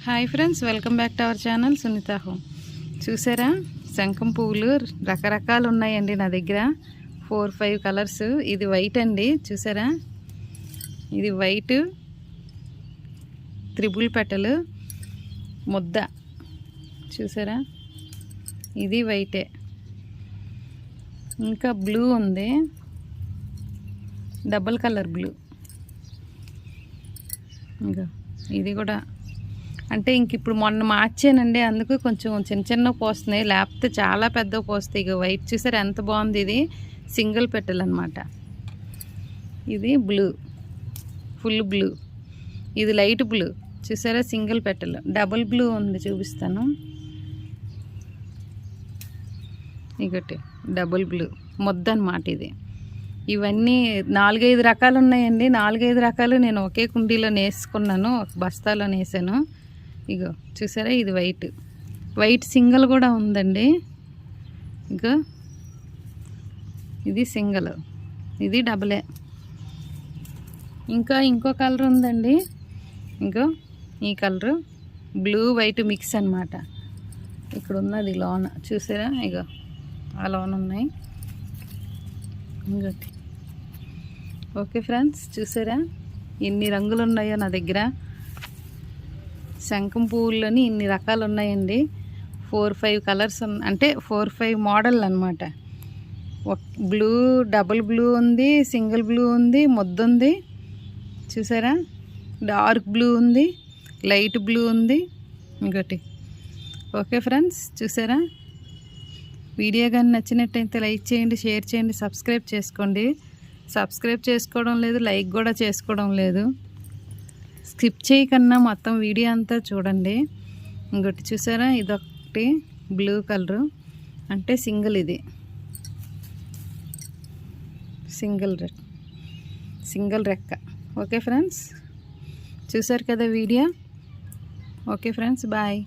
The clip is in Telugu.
Hi friends, welcome back to our channel Sunitha home. చూసారా, శంఖం పువ్వులు రకరకాలు ఉన్నాయండి నా దగ్గర. 4-5 కలర్స్. ఇది వైట్ అండి, చూసారా, ఇది వైట్ త్రిబుల్ పెటలు ముద్ద, చూసారా, ఇది వైటే. ఇంకా బ్లూ ఉంది, డబల్ కలర్ బ్లూ. ఇంకా ఇది కూడా అంటే ఇప్పుడు మొన్న మార్చానండి, అందుకు కొంచెం చిన్న చిన్న పోస్తున్నాయి, లేకపోతే చాలా పెద్దగా పోస్తాయి. ఇక వైట్ చూసారు ఎంత బాగుంది, ఇది సింగిల్ పెటల్ అనమాట. ఇది బ్లూ, ఫుల్ బ్లూ. ఇది లైట్ బ్లూ, చూసారా, సింగిల్ పెటల్. డబుల్ బ్లూ ఉంది, చూపిస్తాను. ఇంకటి డబుల్ బ్లూ ముద్ద అనమాట ఇది. ఇవన్నీ 4-5 రకాలు ఉన్నాయండి. 4-5 రకాలు నేను ఒకే కుండీలో నేసుకున్నాను, ఒక బస్తాలో నేసాను. ఇగో చూసారా, ఇది వైట్, వైట్ సింగిల్ కూడా ఉందండి. ఇగో ఇది సింగిల్, ఇది డబలే. ఇంకా ఇంకో కలర్ ఉందండి, ఇంకో ఈ కలరు బ్లూ వైట్ మిక్స్ అనమాట. ఇక్కడ ఉన్నది లోన, చూసారా, ఇగో ఆ లోన ఉన్నాయి. ఇంకోటి. ఓకే ఫ్రెండ్స్, చూసారా ఎన్ని రంగులు ఉన్నాయో నా దగ్గర. శంఖం పువ్వుల్లోని ఇన్ని రకాలు ఉన్నాయండి. 4-5 కలర్స్ అంటే 4-5 మోడల్ అనమాట. బ్లూ, డబుల్ బ్లూ ఉంది, సింగిల్ బ్లూ ఉంది, ముద్ద ఉంది, చూసారా, డార్క్ బ్లూ ఉంది, లైట్ బ్లూ ఉంది, ఇంకోటి. ఓకే ఫ్రెండ్స్, చూసారా, వీడియో కానీ నచ్చినట్టయితే లైక్ చేయండి, షేర్ చేయండి, సబ్స్క్రైబ్ చేసుకోండి. సబ్స్క్రైబ్ చేసుకోవడం లేదు, లైక్ కూడా చేసుకోవడం లేదు. స్కిప్ చేయకన్నా మొత్తం వీడియో అంతా చూడండి. ఇంకోటి చూసారా, ఇదొకటి బ్లూ కలరు, అంటే సింగిల్, ఇది సింగిల్ రెక్క. ఓకే ఫ్రెండ్స్, చూసారు కదా వీడియో. Okay friends, bye.